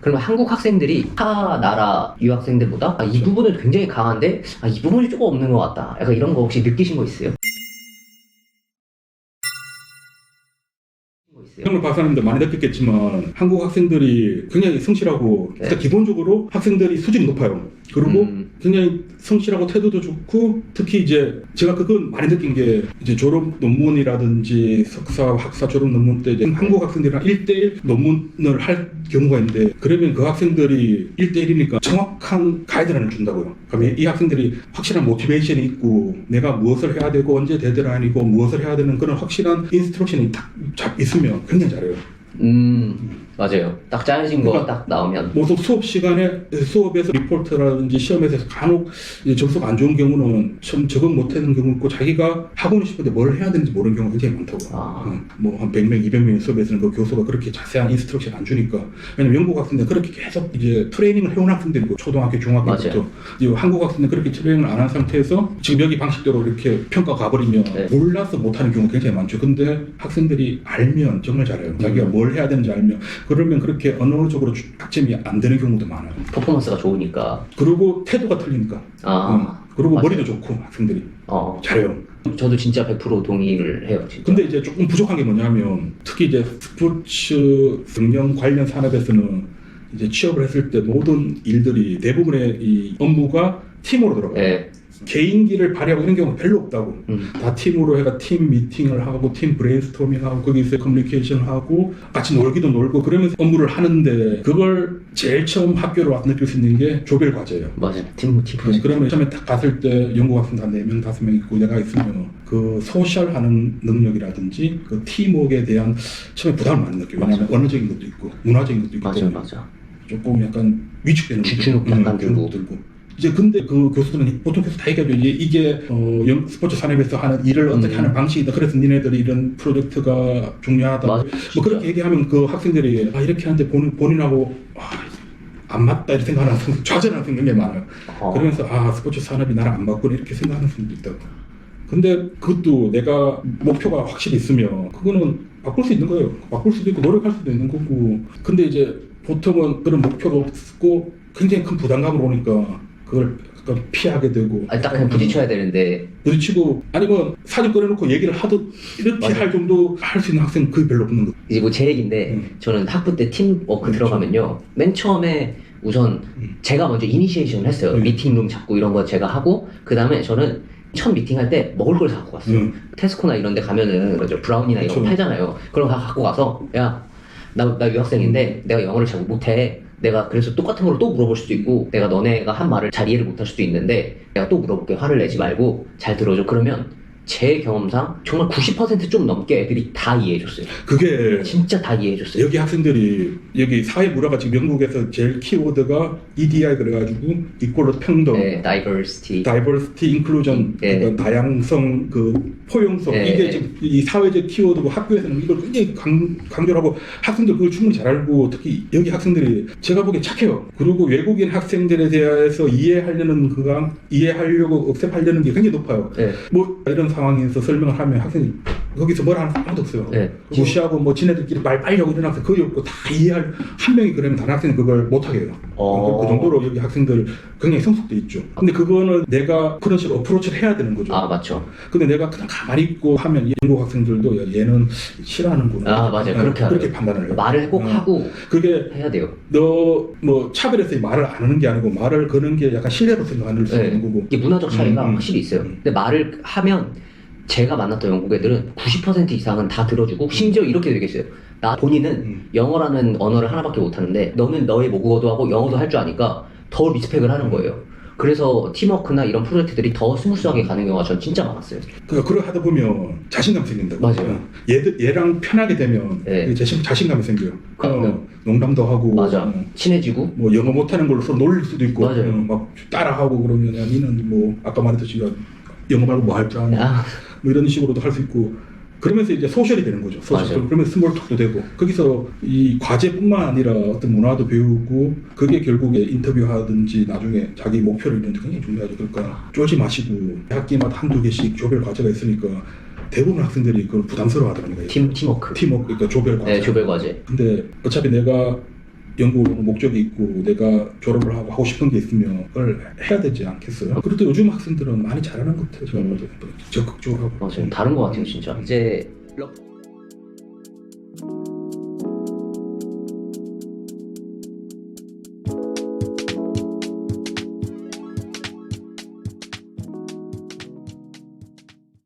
그러면 한국 학생들이 타 나라 유학생들보다 이 부분은 굉장히 강한데 이 부분이 조금 없는 것 같다. 약간 이런 거 혹시 느끼신 거 있어요? 형을 봐서는데 많이 느꼈겠지만 한국 학생들이 굉장히 성실하고 네. 일단 기본적으로 학생들이 수준이 높아요. 그리고 굉장히 성실하고 태도도 좋고 특히 이제 제가 그건 많이 느낀 게 이제 졸업 논문이라든지 석사 학사 졸업 논문 때 이제 한국 학생들이랑 1대1 논문을 할 경우가 있는데 그러면 그 학생들이 1대1이니까 정확한 가이드라인을 준다고요. 그러면 이 학생들이 확실한 모티베이션이 있고 내가 무엇을 해야 되고 언제 데드라인이고 무엇을 해야 되는 그런 확실한 인스트럭션이 딱 있으면 굉장히 잘해요. 맞아요. 딱 짜여진 거 그러니까 딱 나오면. 뭐 수업 시간에 수업에서 리포트라든지 시험에서 간혹 이제 점수가 안 좋은 경우는 처음 적응 못하는 경우 있고 자기가 하고는 싶은데 뭘 해야 되는지 모르는 경우가 굉장히 많다고. 뭐 한 100명, 200명의 수업에서는 그 교수가 그렇게 자세한 인스트럭션 안 주니까. 왜냐면 영국 학생들 그렇게 계속 이제 트레이닝을 해온 학생들이고 초등학교, 중학교부터 이제 한국 학생들 그렇게 트레이닝을 안 한 상태에서 지금 여기 방식대로 이렇게 평가 가버리면 몰라서 못하는 경우가 굉장히 많죠. 근데 학생들이 알면 정말 잘해요. 자기가 뭘 해야 되는지 알면. 그러면 그렇게 언어적으로 학점이 안 되는 경우도 많아요. 퍼포먼스가 좋으니까. 그리고 태도가 틀리니까. 그리고 맞아요. 머리도 좋고 학생들이 잘해요. 저도 진짜 100% 동의를 해요. 진짜. 근데 이제 조금 부족한 게 뭐냐면 특히 이제 스포츠 경영 관련 산업에서는 이제 취업을 했을 때 모든 일들이 대부분의 이 업무가 팀으로 들어가요. 네. 개인기를 발휘하고 이런 경우가 별로 없다고. 다 팀으로 해가 팀 미팅을 하고 팀 브레인스토밍하고 거기서 커뮤니케이션 하고 같이 놀기도 놀고 그러면서 업무를 하는데 그걸 제일 처음 학교로 와서 느낄 수 있는 게 조별 과제예요. 맞아요. 팀 프로젝트. 그러면 처음에 딱 갔을 때 영국 학생 한 4명, 5명 있고 내가 있으면 그 소셜하는 능력이라든지 그 팀워크에 대한 처음에 부담을 많이 느껴요. 왜냐하면 언어적인 것도 있고 문화적인 것도 있고 맞아. 조금 약간 위축되는 주눅 약간 들고. 이제 근데 그 교수들은 보통 교수 다 얘기하죠. 이게 스포츠 산업에서 하는 일을 어떻게 하는 방식이다. 그래서 니네들이 이런 프로젝트가 중요하다. 맞아, 뭐 그렇게 얘기하면 그 학생들이 이렇게 하는데 본인하고 안 맞다 이렇게 생각하는 학생, 좌절하는 학생이 굉장히 많아요. 그러면서 스포츠 산업이 나랑 안 맞구나 이렇게 생각하는 사람도 있다고. 근데 그것도 내가 목표가 확실히 있으면 그거는 바꿀 수 있는 거예요. 바꿀 수도 있고 노력할 수도 있는 거고. 근데 이제 보통은 그런 목표가 없고 굉장히 큰 부담감으로 오니까 그걸 약간 피하게 되고. 딱 그냥 부딪혀야 되는데. 부딪히고 아니면 사진 꺼내놓고 얘기를 하듯 이렇게 할 정도 할 수 있는 학생은 거의 별로 없는 거. 이제 뭐 제 얘기인데 저는 학부 때 팀워크 들어가면요. 맨 처음에 우선 제가 먼저 이니시에이션을 했어요. 미팅룸 잡고 이런 거 제가 하고 그 다음에 저는 첫 미팅할 때 먹을 걸 사갖고 갔어요. 테스코나 이런 데 가면은 브라운이나 이런 거 팔잖아요. 그런 거 갖고 가서 나 유학생인데 내가 영어를 잘 못해. 내가 그래서 똑같은 걸 또 물어볼 수도 있고 내가 너네가 한 말을 잘 이해를 못할 수도 있는데 내가 또 물어볼게. 화를 내지 말고 잘 들어줘. 그러면 제 경험상 정말 90% 좀 넘게 애들이 다 이해해줬어요. 그게 진짜 다 이해해줬어요. 여기 학생들이 여기 사회 문화가 지금 영국에서 제일 키워드가 EDI 그래가지고 이꼴로 평등, diversity, inclusion, 그러니까 다양성, 그 포용성 이게 지금 이 사회적 키워드고 학교에서는 이걸 굉장히 강조를 하고 학생들 그걸 충분히 잘 알고 특히 여기 학생들이 제가 보기엔 착해요. 그리고 외국인 학생들에 대해서 이해하려고 억셉하려는 게 굉장히 높아요. 뭐 이런 상황에서 설명을 하면 학생이 거기서 뭐라 하는 사람 아무도 없어요. 무시하고 뭐 지네들끼리 말 빨리 하고 이런 학생 거의 없고 다 이해할 한 명이 그러면 다른 학생은 그걸 못하게 해요. 그 정도로 여기 학생들 굉장히 성숙돼 있죠. 근데 그거는 내가 그런 식으로 어프로치를 해야 되는 거죠. 맞죠. 근데 내가 그냥 가만히 있고 하면 영국 학생들도 얘는 싫어하는구나. 맞아요. 그렇게 판단을 해요. 말을 꼭 하고 그게 해야 돼요. 너 뭐 차별해서 말을 안 하는 게 아니고 말을 거는 게 약간 신뢰로 생각하는 수 있는 거고. 이게 문화적 차이가 확실히 있어요. 근데 말을 하면 제가 만났던 영국 애들은 90% 이상은 다 들어주고 심지어 이렇게 되겠어요. 본인은 영어라는 언어를 하나밖에 못하는데 너는 너의 모국어도 하고 영어도 할 줄 아니까 더 리스펙을 하는 거예요. 그래서 팀워크나 이런 프로젝트들이 더 스무스하게 가는 경우가 전 진짜 많았어요. 그걸 하다 보면 자신감 생긴다고. 맞아요. 얘랑 편하게 되면 자신감이 생겨요. 농담도 하고. 친해지고. 뭐 영어 못하는 걸로 서로 놀릴 수도 있고. 맞아요. 막 따라하고 그러면 니는 뭐 아까 말했듯이 영어 말고 뭐 할 줄 아냐. 뭐 이런 식으로도 할 수 있고. 그러면서 이제 소셜이 되는 거죠. 그러면 스몰톡도 되고 거기서 이 과제뿐만 아니라 어떤 문화도 배우고 그게 결국에 인터뷰하든지 나중에 자기 목표를 이루는 데 굉장히 중요하죠. 그러니까 쫄지 마시고 학기마다 한두 개씩 조별 과제가 있으니까 대부분 학생들이 그걸 부담스러워하더라고요. 팀워크. 그러니까 조별 과제. 조별 과제. 근데 어차피 내가 연구를 보는 목적이 있고 내가 졸업을 하고 싶은 게 있으면 그걸 해야 되지 않겠어요? 그래도 요즘 학생들은 많이 잘하는 것 같아요. 제가 봐도 적극적으로 하고. 맞아요. 다른 것 같아요, 진짜. 이제